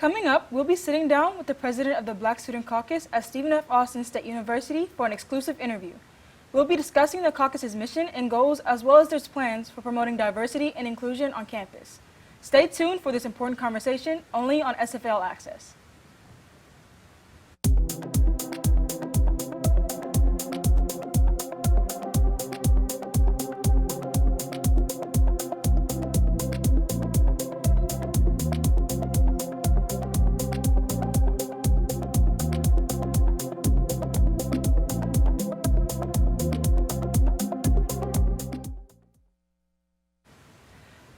Coming up, we'll be sitting down with the president of the Black Student Caucus at Stephen F. Austin State University for an exclusive interview. We'll be discussing the caucus's mission and goals as well as their plans for promoting diversity and inclusion on campus. Stay tuned for this important conversation only on SFA All Access.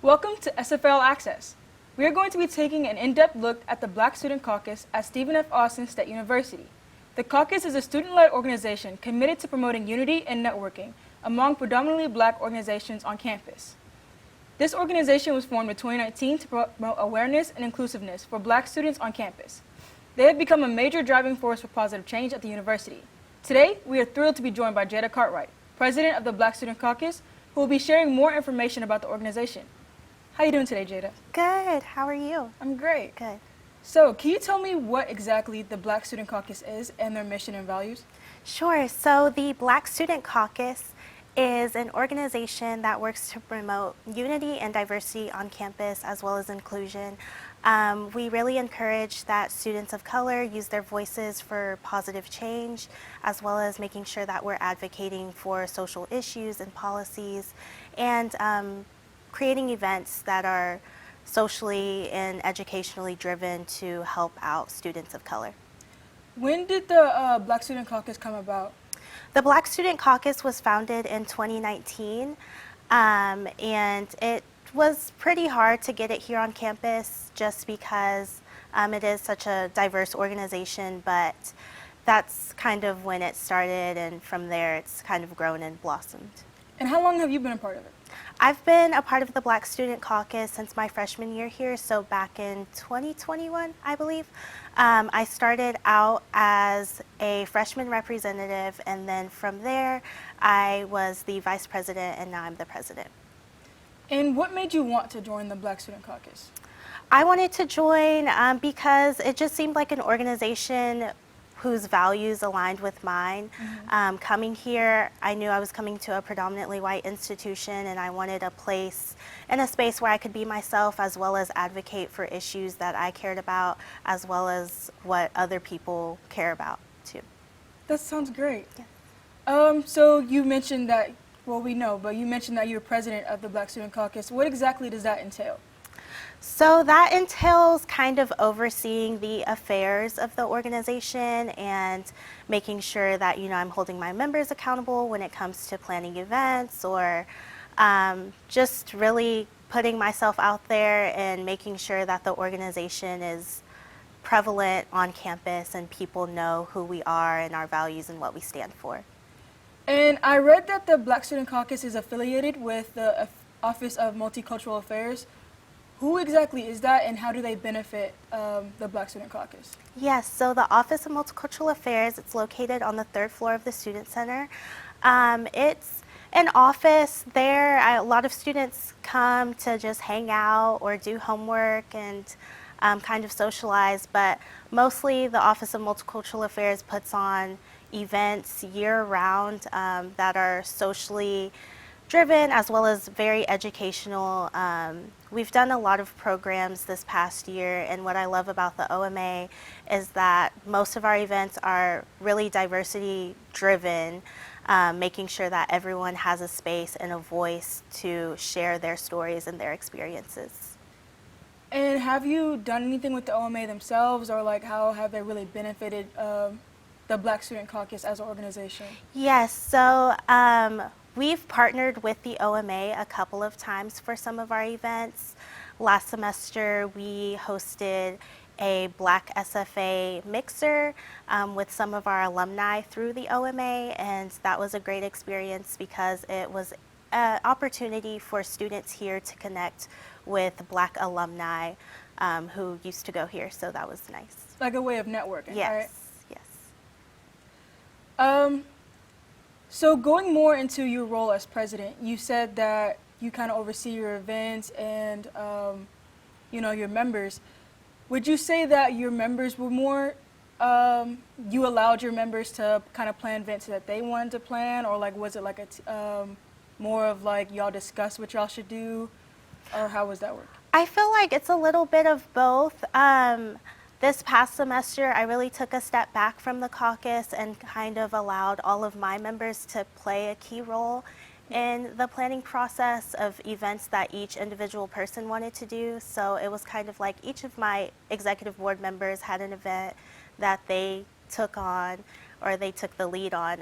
Welcome to SFA All Access. We are going to be taking an in-depth look at the Black Student Caucus at Stephen F. Austin State University. The caucus is a student-led organization committed to promoting unity and networking among predominantly Black organizations on campus. This organization was formed in 2019 to promote awareness and inclusiveness for Black students on campus. They have become a major driving force for positive change at the university. Today, we are thrilled to be joined by Jada Cartwright, president of the Black Student Caucus, who will be sharing more information about the organization. How are you doing today, Jada? Good. How are you? I'm great. Good. So, can you tell me what exactly the Black Student Caucus is and their mission and values? Sure. So the Black Student Caucus is an organization that works to promote unity and diversity on campus as well as inclusion. We really encourage that students of color use their voices for positive change, as well as making sure that we're advocating for social issues and policies, and creating events that are socially and educationally driven to help out students of color. When did the Black Student Caucus come about? The Black Student Caucus was founded in 2019, and it was pretty hard to get it here on campus just because it is such a diverse organization, but that's kind of when it started, and from there it's kind of grown and blossomed. And how long have you been a part of it? I've been a part of the Black Student Caucus since my freshman year here, so back in 2021, I believe. I started out as a freshman representative, and then from there, I was the vice president, and now I'm the president. And what made you want to join the Black Student Caucus? I wanted to join because it just seemed like an organization whose values aligned with mine. Coming here, I knew I was coming to a predominantly white institution, and I wanted a place and a space where I could be myself, as well as advocate for issues that I cared about, as well as what other people care about too. That sounds great. Yeah. So you mentioned that, well, we know, but you mentioned that you're president of the Black Student Caucus. What exactly does that entail? So that entails kind of overseeing the affairs of the organization and making sure that, I'm holding my members accountable when it comes to planning events, or just really putting myself out there and making sure that the organization is prevalent on campus and people know who we are and our values and what we stand for. And I read that the Black Student Caucus is affiliated with the Office of Multicultural Affairs. Who exactly is that, and how do they benefit the Black Student Caucus? Yes, so the Office of Multicultural Affairs, it's located on the 3rd floor of the Student Center. It's an office there. A lot of students come to just hang out or do homework and kind of socialize, but mostly the Office of Multicultural Affairs puts on events year-round that are socially driven as well as very educational. We've done a lot of programs this past year, and what I love about the OMA is that most of our events are really diversity driven, making sure that everyone has a space and a voice to share their stories and their experiences. And have you done anything with the OMA themselves, or how have they really benefited the Black Student Caucus as an organization? Yes, so we've partnered with the OMA a couple of times for some of our events. Last semester, we hosted a Black SFA mixer with some of our alumni through the OMA, and that was a great experience because it was an opportunity for students here to connect with Black alumni who used to go here, so that was nice. Like a way of networking, yes, right? Yes. So going more into your role as president, you said that you kind of oversee your events and, your members. Would you say that your members were more, you allowed your members to kind of plan events that they wanted to plan, or like was it like more of like y'all discuss what y'all should do, or how was that work? I feel like it's a little bit of both. This past semester, I really took a step back from the caucus and kind of allowed all of my members to play a key role in the planning process of events that each individual person wanted to do. So it was kind of like each of my executive board members had an event that they took on or they took the lead on.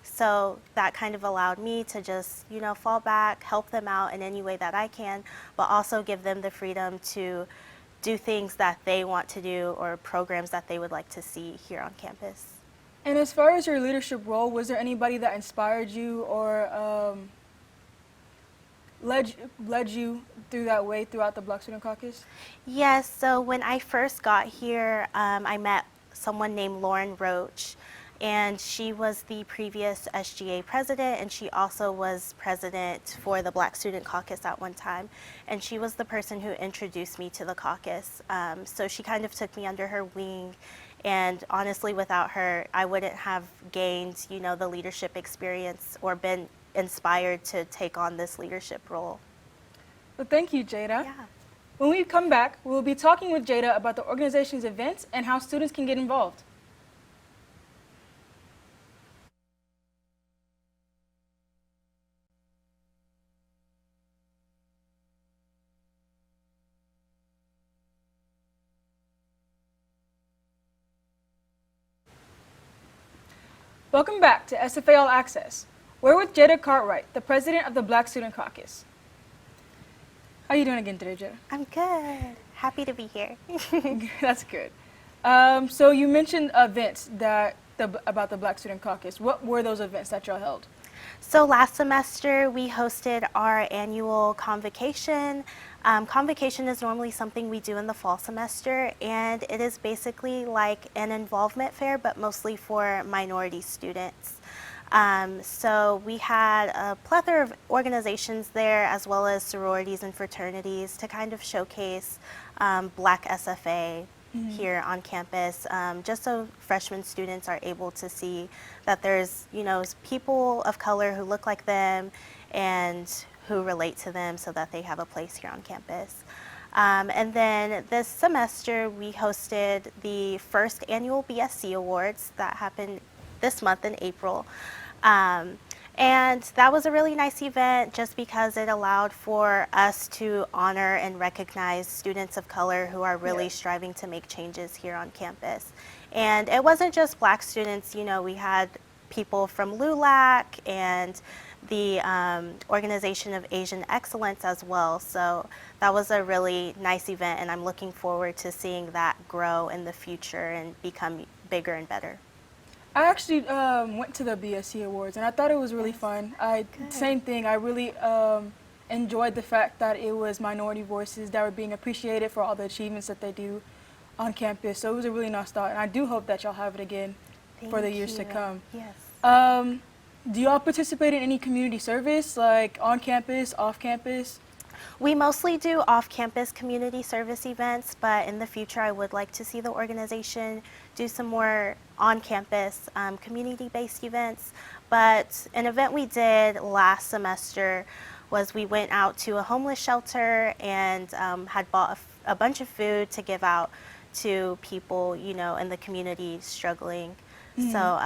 So that kind of allowed me to just, fall back, help them out in any way that I can, but also give them the freedom to do things that they want to do or programs that they would like to see here on campus. And as far as your leadership role, was there anybody that inspired you or led you through that way throughout the Black Student Caucus? Yes, so when I first got here, I met someone named Lauren Roach, and she was the previous SGA president, and she also was president for the Black Student Caucus at one time. And she was the person who introduced me to the caucus. So she kind of took me under her wing. And honestly, without her, I wouldn't have gained, the leadership experience or been inspired to take on this leadership role. Well, thank you, Jada. Yeah. When we come back, we'll be talking with Jada about the organization's events and how students can get involved. Welcome back to SFA All Access. We're with Jada Cartwright, the president of the Black Student Caucus. How are you doing again today, Jada? I'm good. Happy to be here. That's good. So you mentioned events about the Black Student Caucus. What were those events that y'all held? So last semester, we hosted our annual convocation. Convocation is normally something we do in the fall semester, and it is basically like an involvement fair, but mostly for minority students. So we had a plethora of organizations there, as well as sororities and fraternities, to kind of showcase Black SFA here on campus, just so freshman students are able to see that there's, people of color who look like them and who relate to them, so that they have a place here on campus. And then this semester, we hosted the first annual BSC Awards that happened this month in April. And that was a really nice event just because it allowed for us to honor and recognize students of color who are really striving to make changes here on campus. And it wasn't just Black students, we had people from LULAC and the Organization of Asian Excellence as well. So that was a really nice event, and I'm looking forward to seeing that grow in the future and become bigger and better. I actually went to the BSC Awards, and I thought it was really fun. Same thing. I really enjoyed the fact that it was minority voices that were being appreciated for all the achievements that they do on campus. So it was a really nice thought, and I do hope that y'all have it again for the years to come. Yes. Do y'all participate in any community service, like on campus, off campus? We mostly do off-campus community service events, but in the future I would like to see the organization do some more on-campus community-based events. But an event we did last semester was we went out to a homeless shelter and had bought a bunch of food to give out to people, in the community struggling. So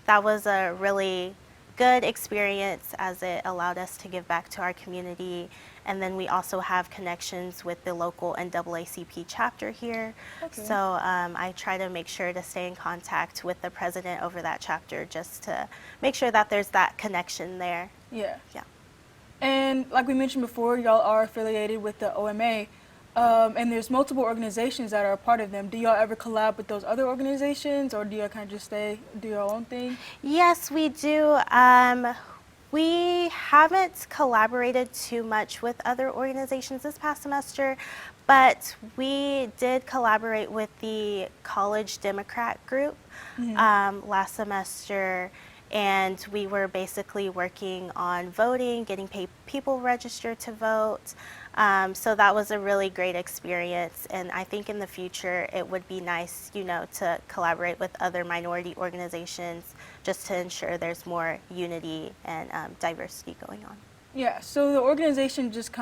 that was a really good experience as it allowed us to give back to our community. And then we also have connections with the local NAACP chapter here. So I try to make sure to stay in contact with the president over that chapter just to make sure that there's that connection there. Yeah. Yeah. And like we mentioned before, y'all are affiliated with the OMA, and there's multiple organizations that are a part of them. Do y'all ever collab with those other organizations, or do y'all kind of just do your own thing? Yes, we do. We haven't collaborated too much with other organizations this past semester, but we did collaborate with the College Democrat group last semester, and we were basically working on voting, getting people registered to vote, So that was a really great experience, and I think in the future it would be nice, to collaborate with other minority organizations just to ensure there's more unity and diversity going on. Yeah, so the organization just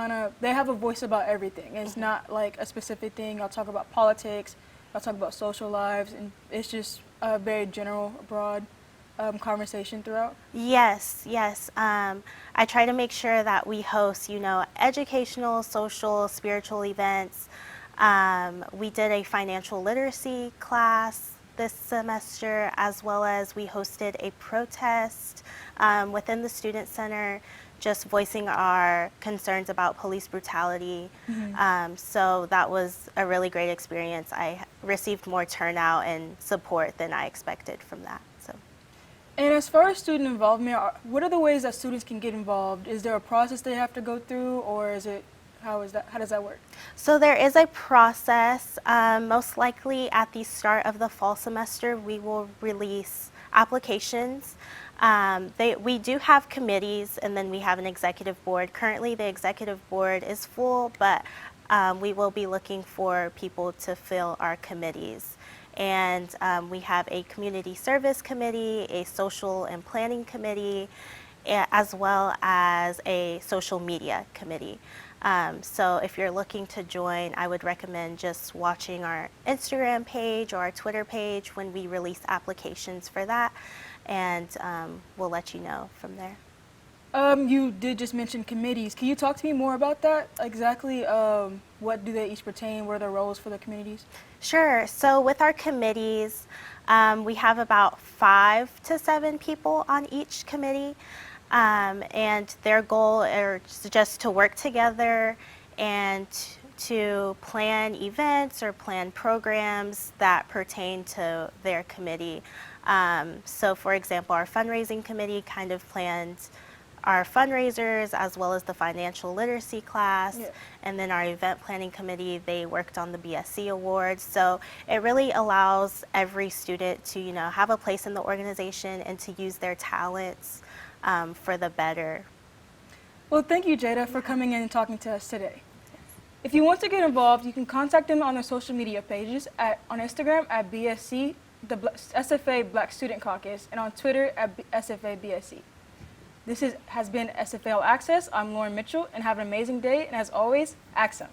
they have a voice about everything. It's not like a specific thing. I'll talk about politics, I'll talk about social lives, and it's just a very general, broad conversation throughout. Yes, yes. I try to make sure that we host, educational, social, spiritual events. We did a financial literacy class this semester, as well as we hosted a protest within the Student Center, just voicing our concerns about police brutality. So that was a really great experience. I received more turnout and support than I expected from that. So. And as far as student involvement, what are the ways that students can get involved? Is there a process they have to go through, or how does that work? So there is a process. Most likely at the start of the fall semester, we will release applications. We do have committees, and then we have an executive board. Currently, the executive board is full, but we will be looking for people to fill our committees. And we have a community service committee, a social and planning committee, as well as a social media committee. So if you're looking to join, I would recommend just watching our Instagram page or our Twitter page when we release applications for that, and we'll let you know from there. You did just mention committees. Can you talk to me more about that? Exactly, what do they each pertain? What are the roles for the committees? Sure. So with our committees, we have about 5 to 7 people on each committee, and their goal is just to work together and to plan events or plan programs that pertain to their committee. So for example, our fundraising committee kind of plans our fundraisers as well as the financial literacy class. Yeah. And then our event planning committee, they worked on the BSC awards. So it really allows every student to have a place in the organization and to use their talents for the better. Well, thank you, Jada, for coming in and talking to us today. If you want to get involved, you can contact them on their social media pages on Instagram at BSC, the SFA Black Student Caucus, and on Twitter at SFA BSC. This has been SFA All Access. I'm Lauren Mitchell, and have an amazing day, and as always, Axum.